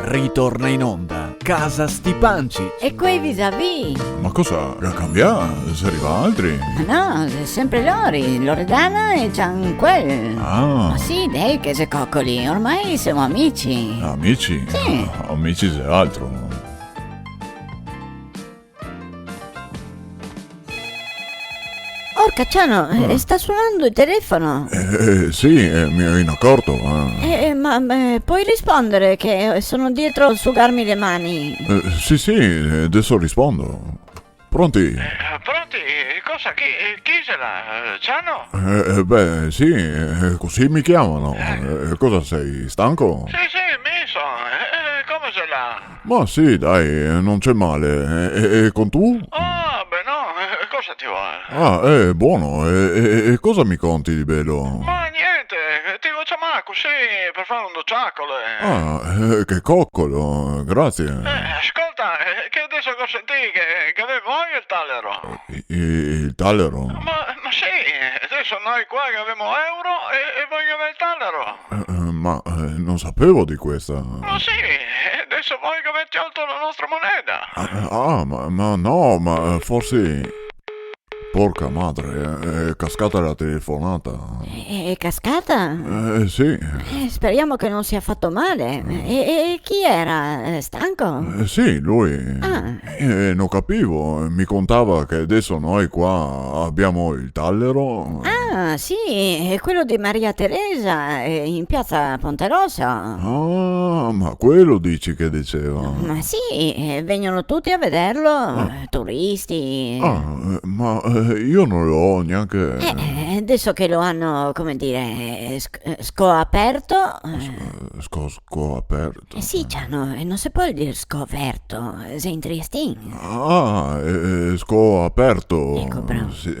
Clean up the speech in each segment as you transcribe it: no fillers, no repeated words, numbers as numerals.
ritorna in onda Casa Stipanci. E quei vis-à-vis? Ma cosa? Cambia? Se arriva altri? Ma no, sempre Loredana e Gianquel. Ah, Ma sì, dai, che se coccoli, ormai siamo amici. amici? Sì. Amici se altro. Orca Ciano, sta suonando il telefono. Sì, mi ero in accorto. Ma puoi rispondere che sono dietro a sugarmi le mani? Sì, adesso rispondo. Pronti? Pronti? Cosa? Chi ce l'ha? Ciano? Beh, sì, così mi chiamano. Cosa sei, stanco? Sì, Miso. Come ce l'ha? Ma sì, dai, non c'è male. E con tu? Ah, beh no, cosa ti vuole? Ah, buono. E cosa mi conti di bello? Ma niente, ti vuoi chiamare così per fare un docciacolo. Ah, che coccolo, grazie. Ascolta, che adesso che ho sentito che avevo anche il tallero. Il tallero? Ma sì, adesso noi qua che abbiamo euro e voi che avete il tallero. Ma non sapevo di questa. Ma sì, adesso voi che avete tolto la nostra moneta. Ma no, ma forse... Porca madre, è cascata la telefonata. È cascata? Sì. Speriamo che non sia fatto male. E chi era? Stanco? Sì, lui. Ah. Non capivo, mi contava che adesso noi qua abbiamo il tallero. Ah, sì, è quello di Maria Teresa in piazza Ponterosa. Ah, ma quello dici che diceva. Ma sì, vengono tutti a vederlo, turisti. Ma io non l'ho neanche... Adesso che lo hanno, come dire, scoaperto. Aperto. Sì, Giano, non si può dire scoperto, sei in Triestin. Ah, aperto. Ecco, bravo. Sì.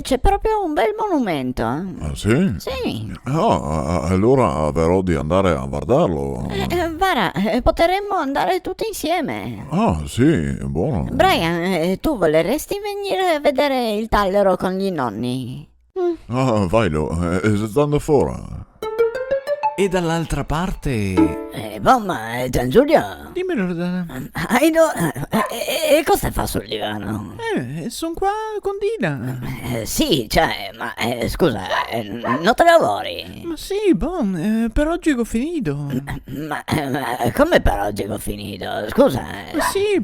C'è proprio un bel monumento. Ah, sì? Sì. Ah, allora verrò di andare a guardarlo. Vara, potremmo andare tutti insieme. Ah, sì, buono. Brian, tu voleresti venire a vedere il tallero con gli nonni? Ah, vailo, stando fuori. E dall'altra parte... Ma Gian Giulio, Dimmi Loredana. e cosa fa sul divano? Sono qua con Dina. Sì, cioè, ma scusa, non te lavori? Ma sì, per oggi ho finito. Ma come per oggi ho finito? Scusa. Ma sì,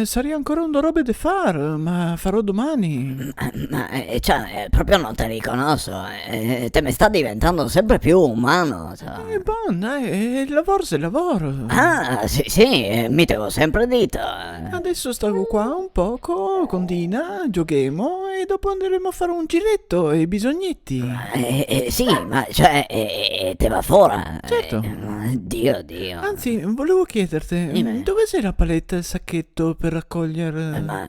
sarei ancora un robe da fare, ma farò domani. Ma cioè, proprio non te riconosco. Te mi sta diventando sempre più umano. Cioè. Dai, lavoro se lavoro. Ah, sì, mi te l'ho sempre detto. Adesso stavo qua un poco con Dina, giochiamo e dopo andremo a fare un giretto ai bisognetti. Sì, ma cioè, te va fuori? Certo. Dio. Anzi, volevo chiederti, Dimmi. dove c'è la paletta e il sacchetto per raccogliere... Ma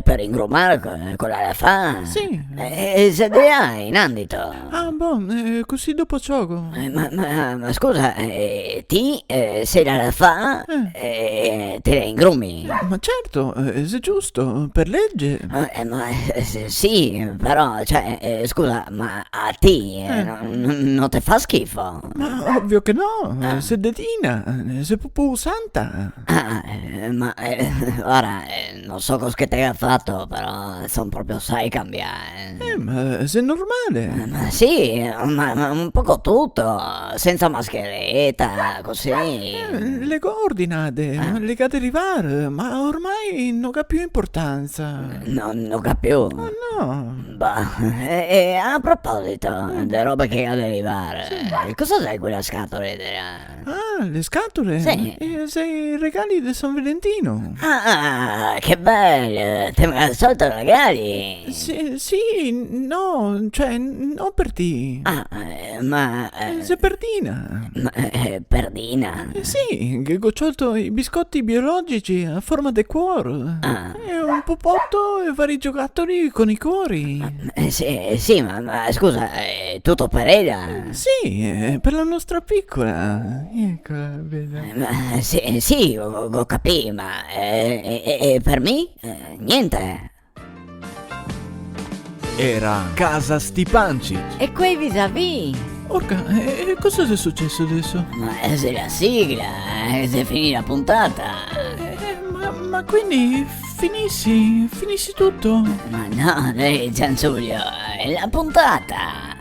per ingrumare con la fa? Sì. Se ne hai in andito. Ah, così dopo gioco. Ma scusa, ti se la fa te la ingrumi? Ma certo, è giusto, per legge. Sì, però, cioè, scusa, ma a te non ti fa schifo? Ma ovvio che no, sei dedina, sei proprio santa. Ma ora non so cosa che te ha fatto, però sono proprio sai cambiare. Ma sei normale. Ma sì, ma un poco tutto, senza mascheretta, così. Le coordinate, legate arrivare, ma ormai non ha più importanza. Non capivo. Ma no. Bah, a proposito, le robe che ha da arrivare, cosa sai quella scatola? Ah, le scatole? Sì. Sei i regali di San Valentino. Ah, che bello, te me la solito regali. Sì, no, cioè, non per te. Ma Sei per Dina. Perdina. Sì, che ho sciolto i biscotti biologici a forma di cuore. E un popotto e vari giocattoli con i cuori. Sì, ma scusa, è tutto per ella? Sì, per la nostra piccola. Eccola, bella. Sì, ho capito, ma per me? Niente. Era Casa Stipanci. E quei vis-à-vis? Orca, cosa ti è successo adesso? Ma se la sigla, se finì la puntata. Ma quindi finissi tutto? Ma no, Gianzulio, è la puntata.